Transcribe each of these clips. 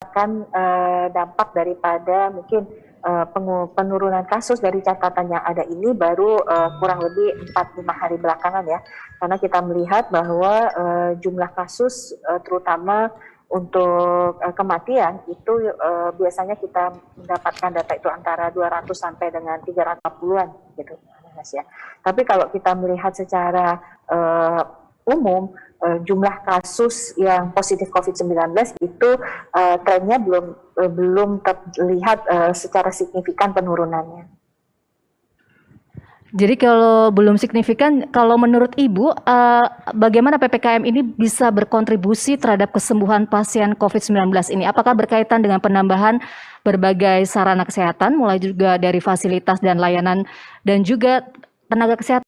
akan dampak daripada mungkin penurunan kasus dari catatan yang ada ini baru kurang lebih 4-5 hari belakangan ya, karena kita melihat bahwa jumlah kasus terutama untuk kematian itu biasanya kita mendapatkan data itu antara 200 sampai dengan 340-an gitu, Mas ya. Tapi kalau kita melihat secara umum jumlah kasus yang positif COVID-19 itu trennya belum terlihat secara signifikan penurunannya. Jadi kalau belum signifikan, kalau menurut Ibu, bagaimana PPKM ini bisa berkontribusi terhadap kesembuhan pasien COVID-19 ini? Apakah berkaitan dengan penambahan berbagai sarana kesehatan, mulai juga dari fasilitas dan layanan, dan juga tenaga kesehatan?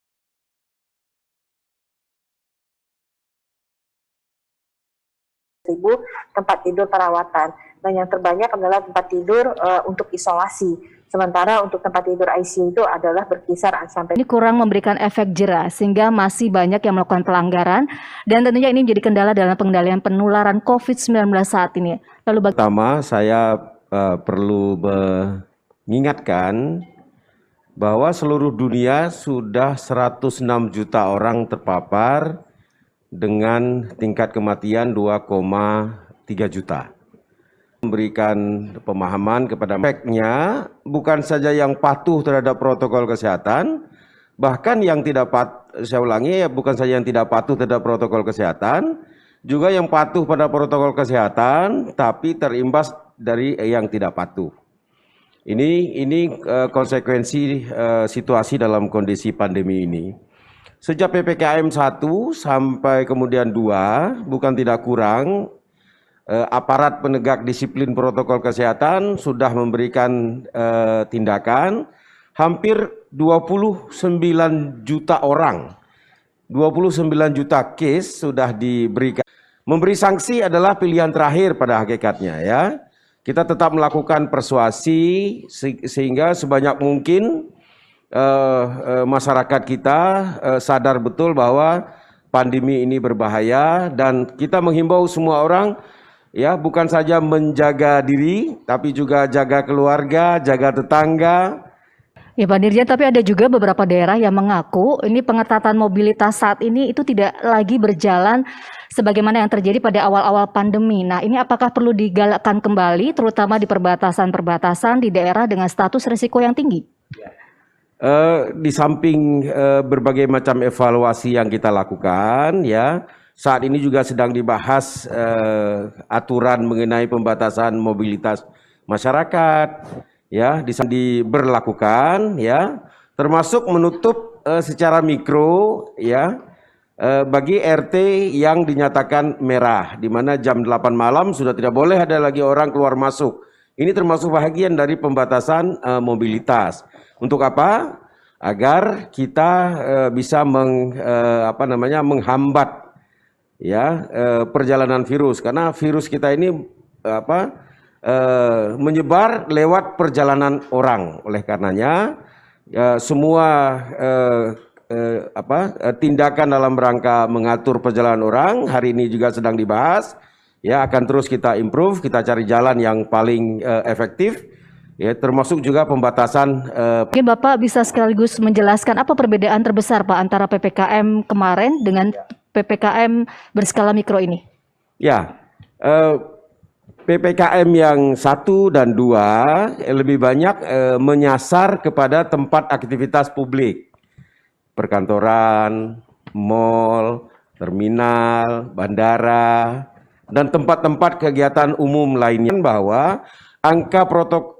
Tempat tidur perawatan, dan yang terbanyak adalah tempat tidur untuk isolasi. Sementara untuk tempat tidur ICU itu adalah berkisar sampai ini kurang memberikan efek jera sehingga masih banyak yang melakukan pelanggaran, dan tentunya ini menjadi kendala dalam pengendalian penularan COVID-19 saat ini. Lalu pertama saya perlu mengingatkan bahwa seluruh dunia sudah 106 juta orang terpapar dengan tingkat kematian 2,3 juta. Memberikan pemahaman kepada efeknya bukan saja yang patuh terhadap protokol kesehatan, bahkan yang tidak saya ulangi ya, bukan saja yang tidak patuh terhadap protokol kesehatan, juga yang patuh pada protokol kesehatan tapi terimbas dari yang tidak patuh. Ini konsekuensi situasi dalam kondisi pandemi ini. Sejak PPKM 1 sampai kemudian 2, bukan tidak kurang, aparat penegak disiplin protokol kesehatan sudah memberikan tindakan hampir 29 juta orang, 29 juta case sudah diberikan. Memberi sanksi adalah pilihan terakhir pada hakikatnya ya. Kita tetap melakukan persuasi sehingga sebanyak mungkin masyarakat kita sadar betul bahwa pandemi ini berbahaya, dan kita menghimbau semua orang ya, bukan saja menjaga diri tapi juga jaga keluarga, jaga tetangga. Ya Pak Dirjen, tapi ada juga beberapa daerah yang mengaku ini pengetatan mobilitas saat ini itu tidak lagi berjalan sebagaimana yang terjadi pada awal-awal pandemi. Nah, ini apakah perlu digalakkan kembali terutama di perbatasan-perbatasan di daerah dengan status risiko yang tinggi? Di samping berbagai macam evaluasi yang kita lakukan ya, saat ini juga sedang dibahas aturan mengenai pembatasan mobilitas masyarakat ya, diberlakukan ya, termasuk menutup secara mikro ya bagi RT yang dinyatakan merah, di mana jam 8 malam sudah tidak boleh ada lagi orang keluar masuk. Ini termasuk bahagian dari pembatasan mobilitas. Untuk apa? Agar kita bisa menghambat ya perjalanan virus, karena virus kita ini menyebar lewat perjalanan orang. Oleh karenanya semua tindakan dalam rangka mengatur perjalanan orang hari ini juga sedang dibahas ya, akan terus kita improve, kita cari jalan yang paling efektif ya, termasuk juga pembatasan. Mungkin Bapak bisa sekaligus menjelaskan apa perbedaan terbesar Pak antara PPKM kemarin dengan PPKM berskala mikro ini? Ya, PPKM yang 1 dan 2 lebih banyak menyasar kepada tempat aktivitas publik, perkantoran, mal, terminal, bandara, dan tempat-tempat kegiatan umum lainnya, bahwa angka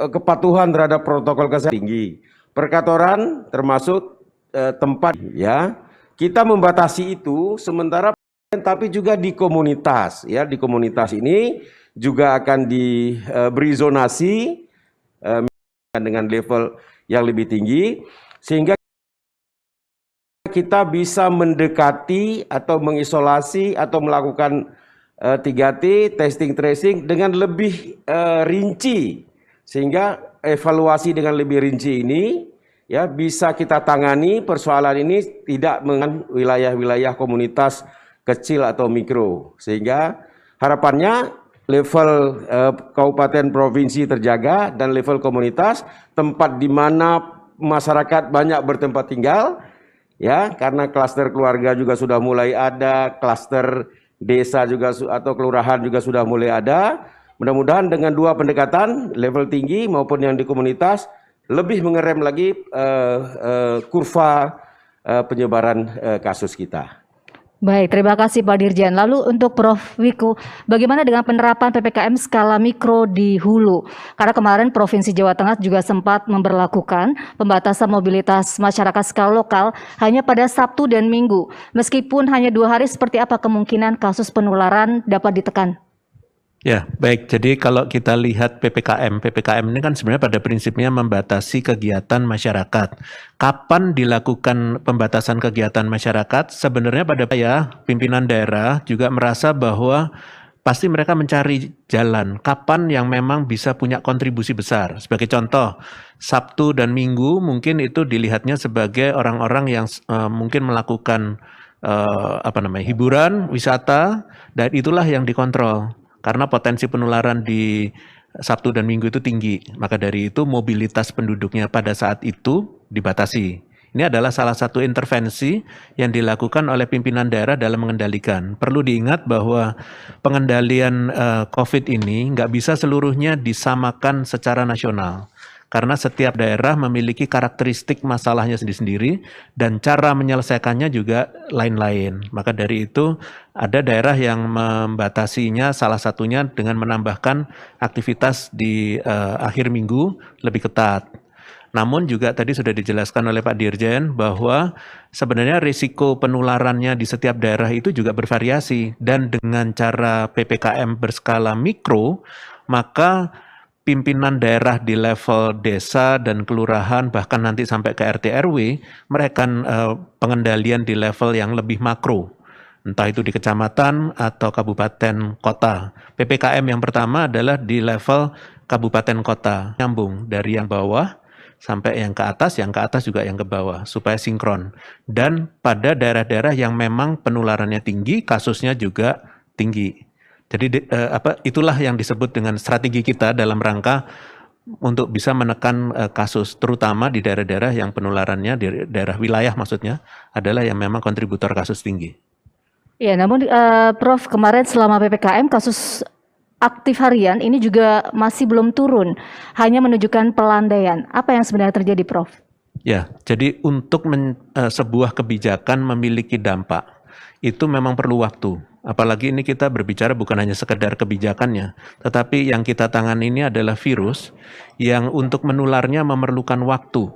kepatuhan terhadap protokol kesehatan tinggi. Perkantoran termasuk tempat ya, kita membatasi itu sementara, tapi juga di komunitas ya, di komunitas ini juga akan diberi zonasi dengan level yang lebih tinggi, sehingga kita bisa mendekati atau mengisolasi atau melakukan 3T, testing tracing dengan lebih rinci, sehingga evaluasi dengan lebih rinci ini ya bisa kita tangani persoalan ini tidak dengan wilayah-wilayah komunitas kecil atau mikro, sehingga harapannya level kabupaten provinsi terjaga dan level komunitas, tempat di mana masyarakat banyak bertempat tinggal, ya, karena klaster keluarga juga sudah mulai ada, klaster desa juga atau kelurahan juga sudah mulai ada. Mudah-mudahan dengan dua pendekatan, level tinggi maupun yang di komunitas, lebih mengerem lagi kurva penyebaran kasus kita. Baik, terima kasih Pak Dirjen. Lalu untuk Prof. Wiku, bagaimana dengan penerapan PPKM skala mikro di hulu? Karena kemarin Provinsi Jawa Tengah juga sempat memberlakukan pembatasan mobilitas masyarakat skala lokal hanya pada Sabtu dan Minggu. Meskipun hanya 2 hari, seperti apa kemungkinan kasus penularan dapat ditekan? Ya, baik. Jadi kalau kita lihat PPKM ini kan sebenarnya pada prinsipnya membatasi kegiatan masyarakat. Kapan dilakukan pembatasan kegiatan masyarakat? Sebenarnya pada pimpinan daerah juga merasa bahwa pasti mereka mencari jalan kapan yang memang bisa punya kontribusi besar. Sebagai contoh, Sabtu dan Minggu mungkin itu dilihatnya sebagai orang-orang yang mungkin melakukan hiburan, wisata, dan itulah yang dikontrol. Karena potensi penularan di Sabtu dan Minggu itu tinggi. Maka dari itu mobilitas penduduknya pada saat itu dibatasi. Ini adalah salah satu intervensi yang dilakukan oleh pimpinan daerah dalam mengendalikan. Perlu diingat bahwa pengendalian COVID ini nggak bisa seluruhnya disamakan secara nasional. Karena setiap daerah memiliki karakteristik masalahnya sendiri-sendiri dan cara menyelesaikannya juga lain-lain. Maka dari itu ada daerah yang membatasinya salah satunya dengan menambahkan aktivitas di akhir minggu lebih ketat. Namun juga tadi sudah dijelaskan oleh Pak Dirjen bahwa sebenarnya risiko penularannya di setiap daerah itu juga bervariasi. Dan dengan cara PPKM berskala mikro, maka pimpinan daerah di level desa dan kelurahan bahkan nanti sampai ke RT RW mereka pengendalian di level yang lebih makro, entah itu di kecamatan atau kabupaten kota. PPKM yang pertama adalah di level kabupaten kota, nyambung dari yang bawah sampai yang ke atas juga yang ke bawah supaya sinkron. Dan pada daerah-daerah yang memang penularannya tinggi, kasusnya juga tinggi. Jadi itulah yang disebut dengan strategi kita dalam rangka untuk bisa menekan kasus, terutama di daerah-daerah yang penularannya, di daerah wilayah maksudnya, adalah yang memang kontributor kasus tinggi. Ya, namun Prof, kemarin selama PPKM kasus aktif harian ini juga masih belum turun, hanya menunjukkan pelandaian. Apa yang sebenarnya terjadi, Prof? Ya, jadi untuk sebuah kebijakan memiliki dampak, itu memang perlu waktu. Apalagi ini kita berbicara bukan hanya sekedar kebijakannya, tetapi yang kita tangani ini adalah virus yang untuk menularnya memerlukan waktu.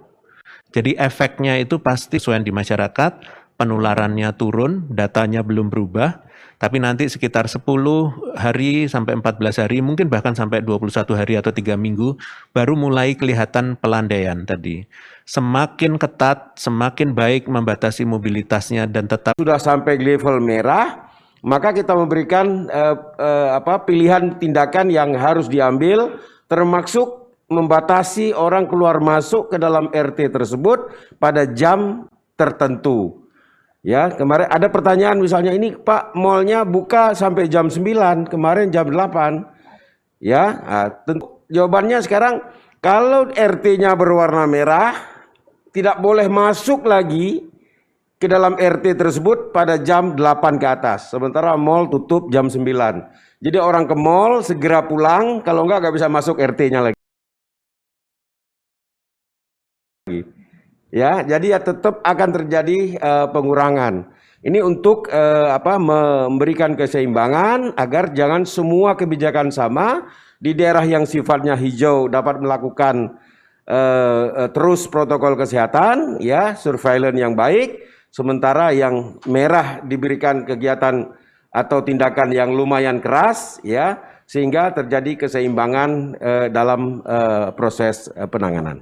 Jadi efeknya itu pasti sesuai di masyarakat, penularannya turun, datanya belum berubah, tapi nanti sekitar 10 hari sampai 14 hari, mungkin bahkan sampai 21 hari atau 3 minggu, baru mulai kelihatan pelandaian tadi. Semakin ketat, semakin baik membatasi mobilitasnya dan tetap sudah sampai level merah, maka kita memberikan pilihan tindakan yang harus diambil, termasuk membatasi orang keluar masuk ke dalam RT tersebut pada jam tertentu. Ya, kemarin ada pertanyaan misalnya, ini Pak, mallnya buka sampai jam 9, kemarin jam 8. Ya, tentu jawabannya sekarang, kalau RT-nya berwarna merah, tidak boleh masuk lagi ke dalam RT tersebut pada jam 8 ke atas. Sementara mall tutup jam 9. Jadi orang ke mall segera pulang, kalau enggak bisa masuk RT-nya lagi. Ya, jadi ya tetap akan terjadi pengurangan. Ini untuk memberikan keseimbangan agar jangan semua kebijakan sama. Di daerah yang sifatnya hijau dapat melakukan terus protokol kesehatan, ya, surveillance yang baik. Sementara yang merah diberikan kegiatan atau tindakan yang lumayan keras, ya, sehingga terjadi keseimbangan dalam proses penanganan.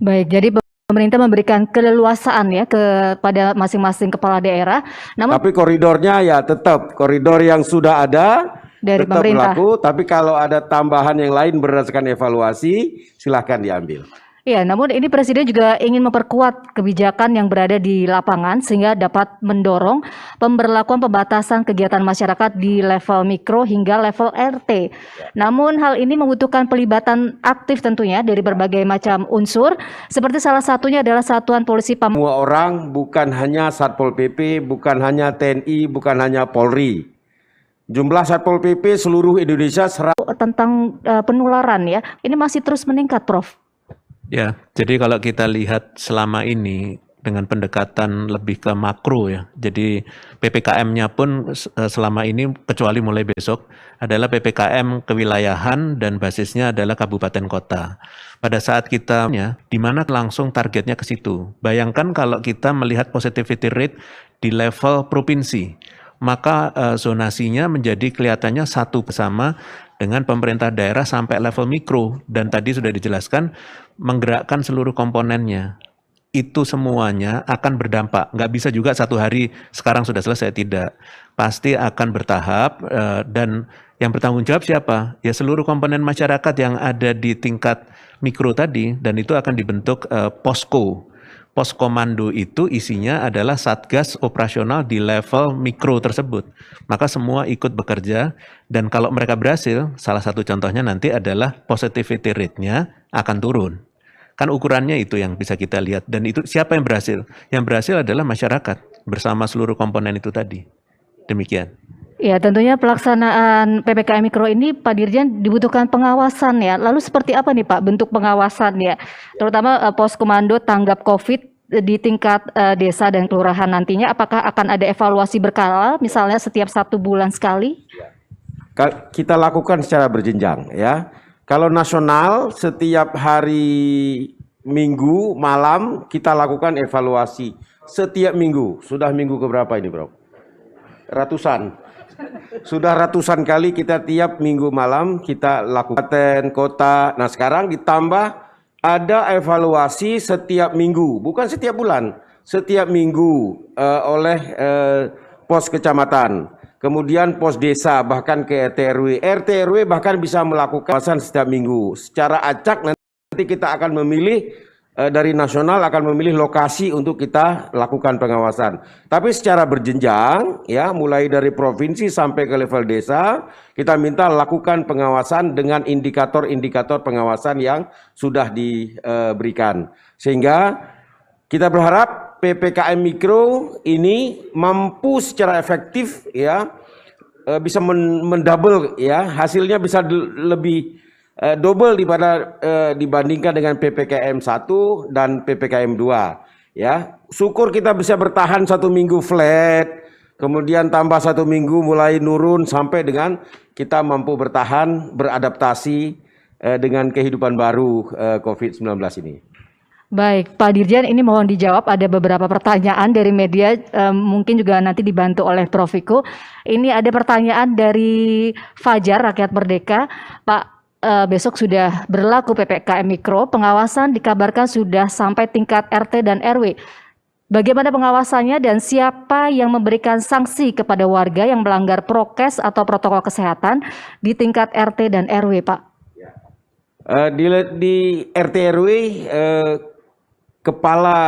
Baik, jadi pemerintah memberikan keleluasaan ya kepada masing-masing kepala daerah. Namun, tapi koridornya ya tetap koridor yang sudah ada dari tetap pemerintah berlaku. Tapi kalau ada tambahan yang lain berdasarkan evaluasi, silahkan diambil. Ya, namun ini Presiden juga ingin memperkuat kebijakan yang berada di lapangan sehingga dapat mendorong pemberlakuan pembatasan kegiatan masyarakat di level mikro hingga level RT. Namun hal ini membutuhkan pelibatan aktif tentunya dari berbagai macam unsur, seperti salah satunya adalah Satuan Polisi Pamong Semua orang, bukan hanya Satpol PP, bukan hanya TNI, bukan hanya Polri. Jumlah Satpol PP seluruh Indonesia tentang penularan ya. Ini masih terus meningkat, Prof. Ya, jadi kalau kita lihat selama ini dengan pendekatan lebih ke makro ya. Jadi PPKM-nya pun selama ini kecuali mulai besok adalah PPKM kewilayahan dan basisnya adalah kabupaten kota. Pada saat kita di mana langsung targetnya ke situ. Bayangkan kalau kita melihat positivity rate di level provinsi, maka zonasinya menjadi kelihatannya satu bersama dengan pemerintah daerah sampai level mikro, dan tadi sudah dijelaskan menggerakkan seluruh komponennya. Itu semuanya akan berdampak. Nggak bisa juga satu hari sekarang sudah selesai, tidak. Pasti akan bertahap, dan yang bertanggung jawab siapa? Ya seluruh komponen masyarakat yang ada di tingkat mikro tadi, dan itu akan dibentuk posko. Pos komando itu isinya adalah satgas operasional di level mikro tersebut. Maka semua ikut bekerja, dan kalau mereka berhasil, salah satu contohnya nanti adalah positivity rate-nya akan turun. Kan ukurannya itu yang bisa kita lihat, dan itu siapa yang berhasil? Yang berhasil adalah masyarakat bersama seluruh komponen itu tadi. Demikian. Ya, tentunya pelaksanaan PPKM Mikro ini Pak Dirjen dibutuhkan pengawasan ya. Lalu seperti apa nih Pak bentuk pengawasan ya? Terutama pos komando tanggap COVID di tingkat desa dan kelurahan nantinya, apakah akan ada evaluasi berkala misalnya setiap 1 bulan sekali? kita lakukan secara berjenjang ya. Kalau nasional setiap hari Minggu malam kita lakukan evaluasi setiap minggu. Sudah minggu keberapa ini, Bro? Ratusan. Sudah ratusan kali kita tiap minggu malam kita lakukan kota. Nah sekarang ditambah ada evaluasi setiap minggu, bukan setiap bulan, setiap minggu oleh pos kecamatan, kemudian pos desa, bahkan ke RT RW. RT RW bahkan bisa melakukan pengawasan setiap minggu. Secara acak nanti kita akan memilih dari nasional akan memilih lokasi untuk kita lakukan pengawasan. Tapi secara berjenjang ya, mulai dari provinsi sampai ke level desa, kita minta lakukan pengawasan dengan indikator-indikator pengawasan yang sudah diberikan. Sehingga kita berharap PPKM Mikro ini mampu secara efektif ya, bisa mendouble ya, hasilnya bisa lebih double dibandingkan dengan PPKM 1 dan PPKM 2 ya. Syukur kita bisa bertahan 1 minggu flat, kemudian tambah 1 minggu mulai nurun sampai dengan kita mampu bertahan beradaptasi dengan kehidupan baru COVID-19 ini. Baik, Pak Dirjen, ini mohon dijawab, ada beberapa pertanyaan dari media, mungkin juga nanti dibantu oleh Prof. Viko. Ini ada pertanyaan dari Fajar, Rakyat Merdeka. Pak, besok sudah berlaku PPKM Mikro, pengawasan dikabarkan sudah sampai tingkat RT dan RW. Bagaimana pengawasannya dan siapa yang memberikan sanksi kepada warga yang melanggar prokes atau protokol kesehatan di tingkat RT dan RW, Pak? Di RT RW, kepala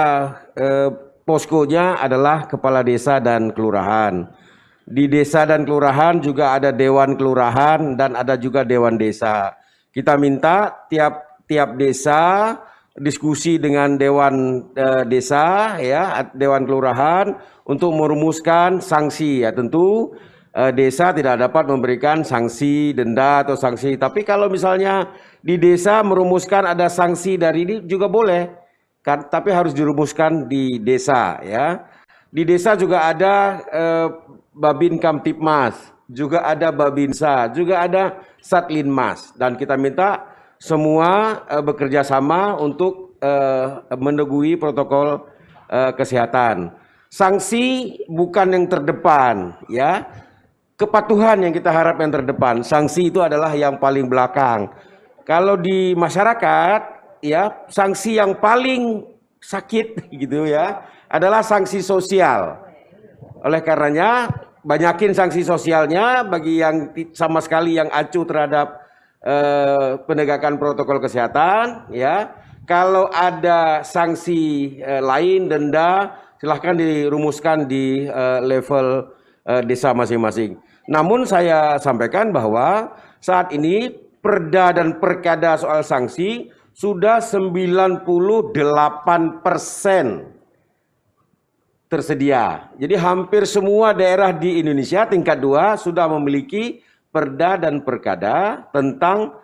poskonya adalah kepala desa dan kelurahan. Di desa dan kelurahan juga ada dewan kelurahan dan ada juga dewan desa. Kita minta tiap desa diskusi dengan dewan desa ya, dewan kelurahan untuk merumuskan sanksi ya. Tentu desa tidak dapat memberikan sanksi denda atau sanksi, tapi kalau misalnya di desa merumuskan ada sanksi dari ini juga boleh kan, tapi harus dirumuskan di desa ya. Di desa juga ada Babin Kamtipmas, juga ada Babinsa, juga ada Satlinmas, dan kita minta semua bekerja sama untuk menegui protokol kesehatan. Sanksi bukan yang terdepan ya, kepatuhan yang kita harap yang terdepan. Sanksi itu adalah yang paling belakang. Kalau di masyarakat ya, sanksi yang paling sakit gitu ya adalah sanksi sosial. Oleh karenanya banyakin sanksi sosialnya bagi yang sama sekali yang acuh terhadap penegakan protokol kesehatan ya. Kalau ada sanksi lain, denda, silahkan dirumuskan di level desa masing-masing. Namun saya sampaikan bahwa saat ini perda dan perkada soal sanksi sudah 98% tersedia. Jadi hampir semua daerah di Indonesia tingkat 2 sudah memiliki perda dan perkada tentang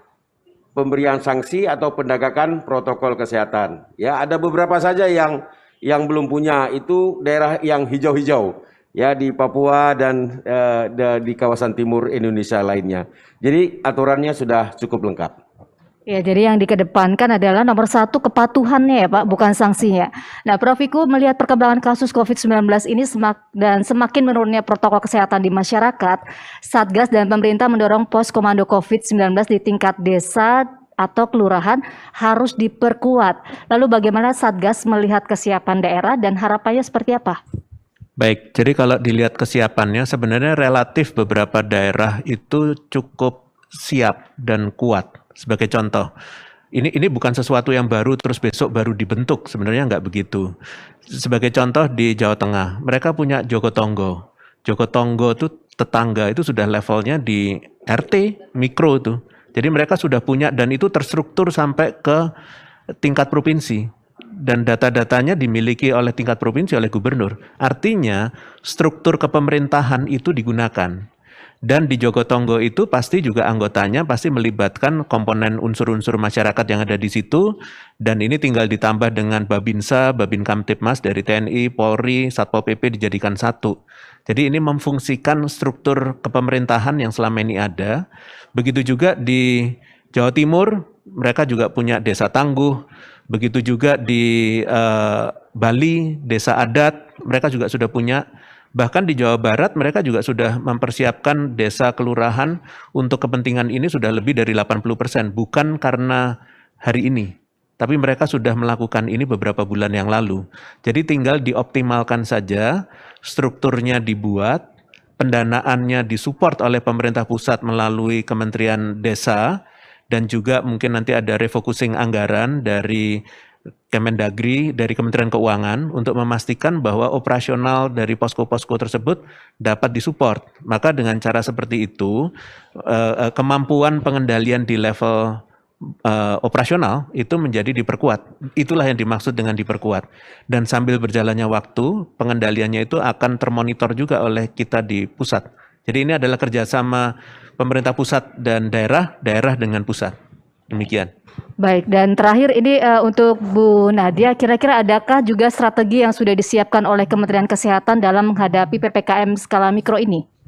pemberian sanksi atau penegakan protokol kesehatan. Ya, ada beberapa saja yang belum punya, itu daerah yang hijau-hijau. Ya, di Papua dan di kawasan timur Indonesia lainnya. Jadi aturannya sudah cukup lengkap. Ya, jadi yang dikedepankan adalah nomor 1 kepatuhannya ya Pak, bukan sanksinya. Nah, Prof. Wiku melihat perkembangan kasus COVID-19 ini dan semakin menurunnya protokol kesehatan di masyarakat, Satgas dan pemerintah mendorong pos komando COVID-19 di tingkat desa atau kelurahan harus diperkuat. Lalu bagaimana Satgas melihat kesiapan daerah dan harapannya seperti apa? Baik, jadi kalau dilihat kesiapannya sebenarnya relatif beberapa daerah itu cukup siap dan kuat. Sebagai contoh, ini bukan sesuatu yang baru terus besok baru dibentuk, sebenarnya nggak begitu. Sebagai contoh di Jawa Tengah, mereka punya Jogotongo. Jogotongo itu tetangga itu sudah levelnya di RT, mikro itu. Jadi mereka sudah punya dan itu terstruktur sampai ke tingkat provinsi. Dan data-datanya dimiliki oleh tingkat provinsi, oleh gubernur. Artinya struktur kepemerintahan itu digunakan. Dan di Jogotongo itu pasti juga anggotanya pasti melibatkan komponen unsur-unsur masyarakat yang ada di situ. Dan ini tinggal ditambah dengan Babinsa, Babin Kamtipmas dari TNI, Polri, Satpol PP dijadikan satu. Jadi ini memfungsikan struktur kepemerintahan yang selama ini ada. Begitu juga di Jawa Timur, mereka juga punya desa tangguh. Begitu juga di Bali, desa adat, mereka juga sudah punya. Bahkan di Jawa Barat mereka juga sudah mempersiapkan desa kelurahan untuk kepentingan ini sudah lebih dari 80%. Bukan karena hari ini, tapi mereka sudah melakukan ini beberapa bulan yang lalu. Jadi tinggal dioptimalkan saja, strukturnya dibuat, pendanaannya disupport oleh pemerintah pusat melalui Kementerian Desa, dan juga mungkin nanti ada refocusing anggaran dari Kemendagri, dari Kementerian Keuangan untuk memastikan bahwa operasional dari posko-posko tersebut dapat disupport. Maka dengan cara seperti itu, kemampuan pengendalian di level operasional itu menjadi diperkuat. Itulah yang dimaksud dengan diperkuat. Dan sambil berjalannya waktu, pengendaliannya itu akan termonitor juga oleh kita di pusat. Jadi ini adalah kerjasama pemerintah pusat dan daerah, daerah dengan pusat. Demikian. Baik, dan terakhir ini untuk Bu Nadia, kira-kira adakah juga strategi yang sudah disiapkan oleh Kementerian Kesehatan dalam menghadapi PPKM skala mikro ini?